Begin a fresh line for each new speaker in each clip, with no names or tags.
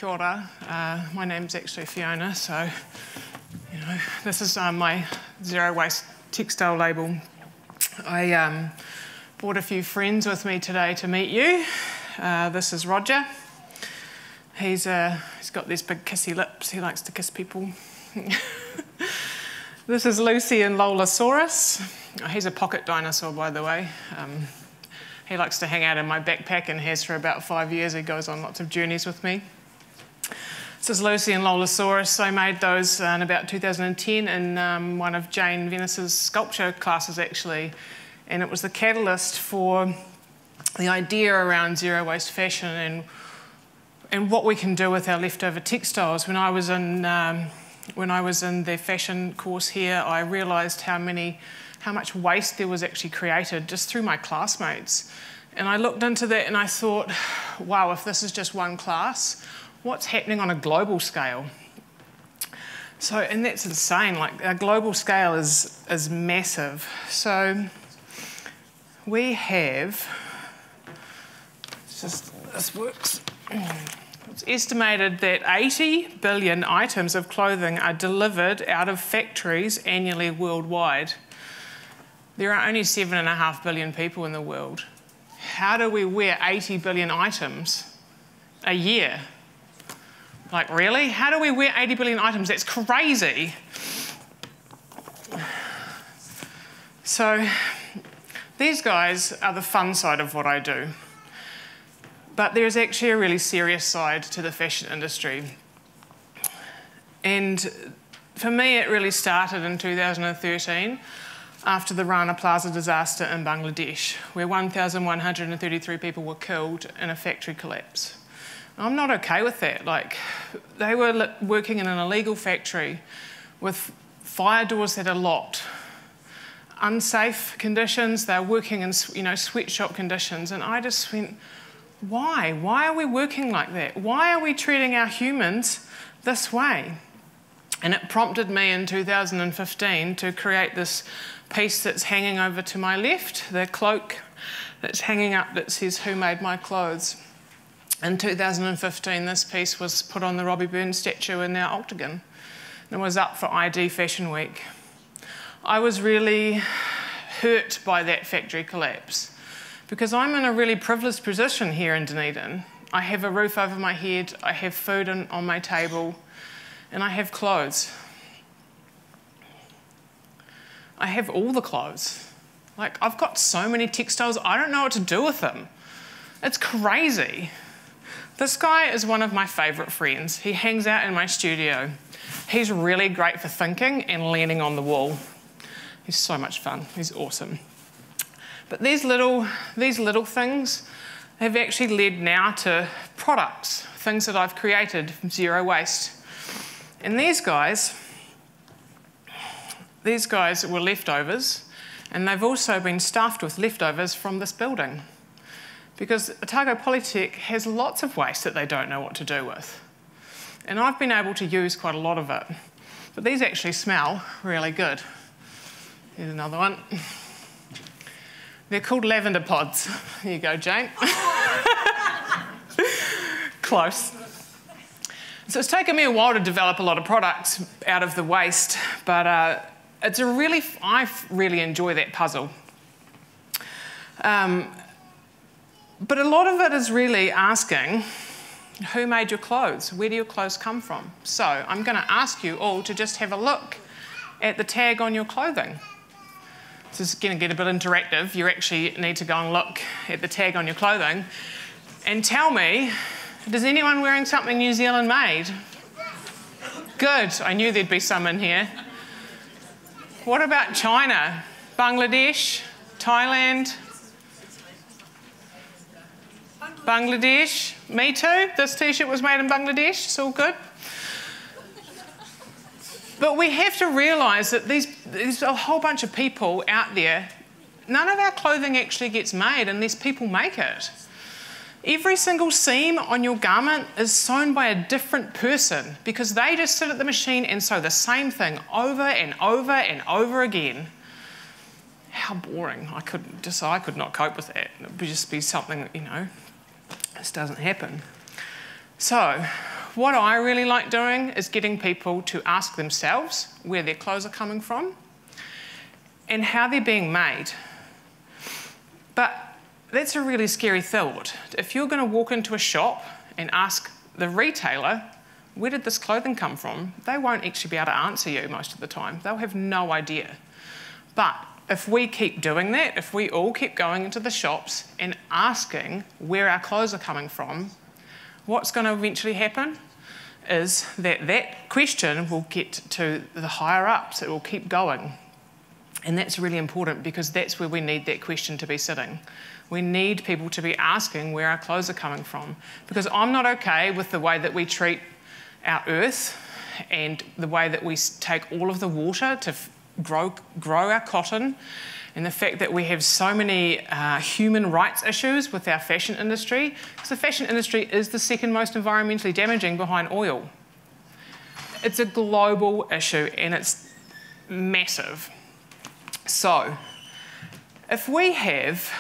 kia ora. My name's actually Fiona, so this is my zero waste textile label. I brought a few friends with me today to meet you. This is Roger. He's got these big kissy lips. He likes to kiss people. This is Lucy and Lolasaurus. He's a pocket dinosaur, by the way. He likes to hang out in my backpack and has for about 5 years. He goes on lots of journeys with me. This is Lucy and Lolasaurus. I made those in about 2010 in one of Jane Venice's sculpture classes, actually. And it was the catalyst for the idea around zero waste fashion and what we can do with our leftover textiles. When I was in the fashion course here, I realised how much waste there was actually created just through my classmates. And I looked into that and I thought, wow, if this is just one class, what's happening on a global scale? So, and that's insane, like our global scale is massive. So we have, this works. It's estimated that 80 billion items of clothing are delivered out of factories annually worldwide. There are only 7.5 billion people in the world. How do we wear 80 billion items a year? Like, really? How do we wear 80 billion items? That's crazy. So these guys are the fun side of what I do. But there's actually a really serious side to the fashion industry. And for me, it really started in 2013 after the Rana Plaza disaster in Bangladesh, where 1,133 people were killed in a factory collapse. I'm not okay with that. Like, they were working in an illegal factory with fire doors that are locked, unsafe conditions. They're working in, sweatshop conditions. And I just went, why? Why are we working like that? Why are we treating our humans this way? And it prompted me in 2015 to create this piece that's hanging over to my left, the cloak that's hanging up that says, "Who made my clothes?" In 2015, this piece was put on the Robbie Burns statue in our Octagon. And it was up for ID Fashion Week. I was really hurt by that factory collapse because I'm in a really privileged position here in Dunedin. I have a roof over my head, I have food on my table, and I have clothes. I have all the clothes. Like, I've got so many textiles, I don't know what to do with them. It's crazy. This guy is one of my favourite friends. He hangs out in my studio. He's really great for thinking and leaning on the wall. He's so much fun. He's awesome. But these little things have actually led now to products, things that I've created from zero waste. And these guys were leftovers, and they've also been stuffed with leftovers from this building. Because Otago Polytech has lots of waste that they don't know what to do with. And I've been able to use quite a lot of it. But these actually smell really good. Here's another one. They're called lavender pods. Here you go, Jane. Close. So it's taken me a while to develop a lot of products out of the waste, but I really enjoy that puzzle. But a lot of it is really asking, who made your clothes? Where do your clothes come from? So I'm going to ask you all to just have a look at the tag on your clothing. This is going to get a bit interactive. You actually need to go and look at the tag on your clothing and tell me, is anyone wearing something New Zealand made? Good, I knew there'd be some in here. What about China, Bangladesh, Thailand? Bangladesh, me too. This t-shirt was made in Bangladesh, it's all good. But we have to realise that there's a whole bunch of people out there. None of our clothing actually gets made unless people make it. Every single seam on your garment is sewn by a different person because they just sit at the machine and sew the same thing over and over and over again. How boring. I could not cope with that. It would just be something, this doesn't happen. So What I really like doing is getting people to ask themselves where their clothes are coming from and how they're being made. But that's a really scary thought. If you're going to walk into a shop and ask the retailer, where did this clothing come from? They won't actually be able to answer you most of the time. They'll have no idea. But if we keep doing that, if we all keep going into the shops and asking where our clothes are coming from, what's going to eventually happen is that that question will get to the higher ups. It will keep going. And that's really important because that's where we need that question to be sitting. We need people to be asking where our clothes are coming from. Because I'm not okay with the way that we treat our earth and the way that we take all of the water to grow our cotton, and the fact that we have so many human rights issues with our fashion industry, because the fashion industry is the second most environmentally damaging behind oil. It's a global issue and it's massive. So, if we have,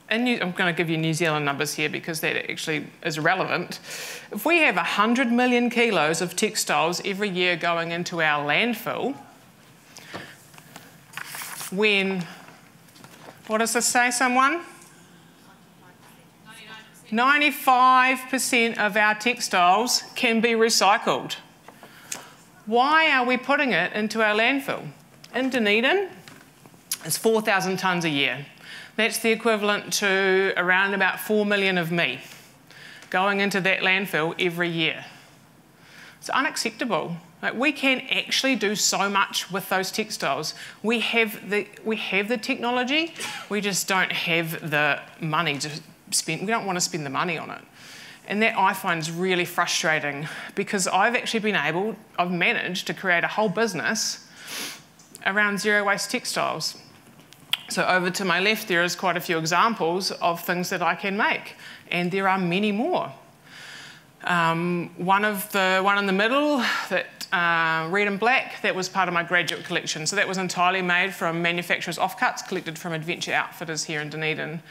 I'm going to give you New Zealand numbers here because that actually is relevant. If we have 100 million kilos of textiles every year going into our landfill, when, what does this say, someone? 95% of our textiles can be recycled. Why are we putting it into our landfill? In Dunedin, it's 4,000 tonnes a year. That's the equivalent to around about 4 million of me going into that landfill every year. It's unacceptable. Like, we can actually do so much with those textiles. We have the technology, we just don't have the money to spend. We don't want to spend the money on it. And that I find is really frustrating because I've managed to create a whole business around zero waste textiles. So over to my left, there is quite a few examples of things that I can make, and there are many more. One in the middle, that red and black, that was part of my graduate collection. So that was entirely made from manufacturers' offcuts collected from Adventure Outfitters here in Dunedin.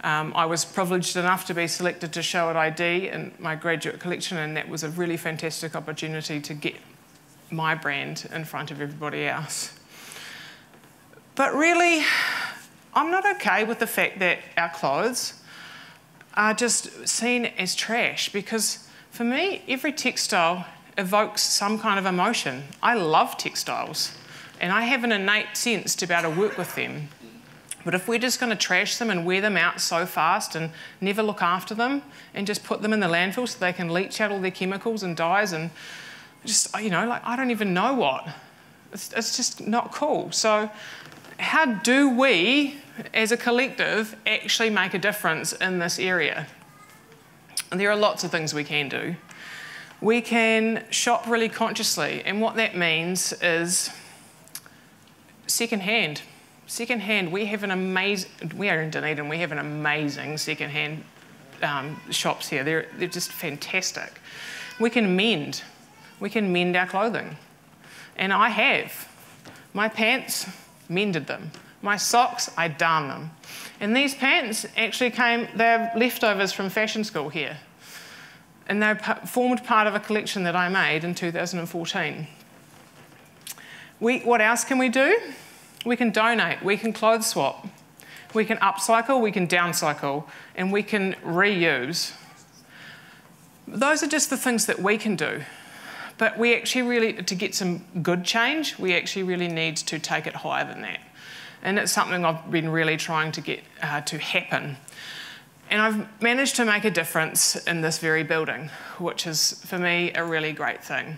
I was privileged enough to be selected to show at ID in my graduate collection, and that was a really fantastic opportunity to get my brand in front of everybody else. But really, I'm not okay with the fact that our clothes are just seen as trash, because for me, every textile evokes some kind of emotion. I love textiles, and I have an innate sense to be able to work with them. But if we're just going to trash them and wear them out so fast and never look after them and just put them in the landfill so they can leach out all their chemicals and dyes and just, you know, like, I don't even know what. It's just not cool. So how do we, as a collective, actually make a difference in this area? And there are lots of things we can do. We can shop really consciously, and what that means is second-hand. Second-hand, we are in Dunedin, we have an amazing second-hand shops here. They're just fantastic. We can mend our clothing. And I have. My pants, mended them. My socks, I darn them. And these pants actually they're leftovers from fashion school here. And they formed part of a collection that I made in 2014. What else can we do? We can donate, we can clothes swap, we can upcycle, we can downcycle, and we can reuse. Those are just the things that we can do. But we actually really, to get some good change, we actually really need to take it higher than that. And it's something I've been really trying to get to happen. And I've managed to make a difference in this very building, which is, for me, a really great thing.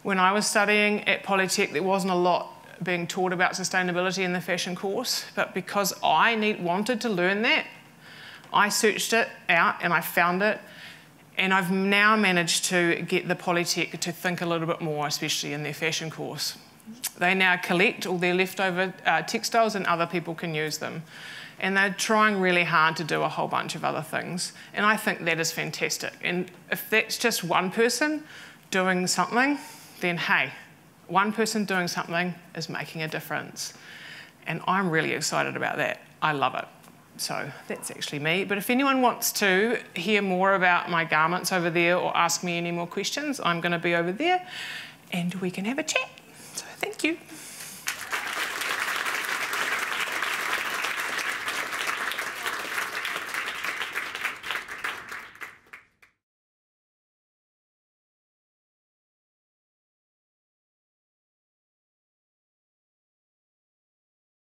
When I was studying at Polytech, there wasn't a lot being taught about sustainability in the fashion course, but because I wanted to learn that, I searched it out and I found it, and I've now managed to get the Polytech to think a little bit more, especially in their fashion course. They now collect all their leftover textiles and other people can use them. And they're trying really hard to do a whole bunch of other things. And I think that is fantastic. And if that's just one person doing something, then hey, one person doing something is making a difference. And I'm really excited about that. I love it. So that's actually me. But if anyone wants to hear more about my garments over there or ask me any more questions, I'm going to be over there and we can have a chat. So thank you.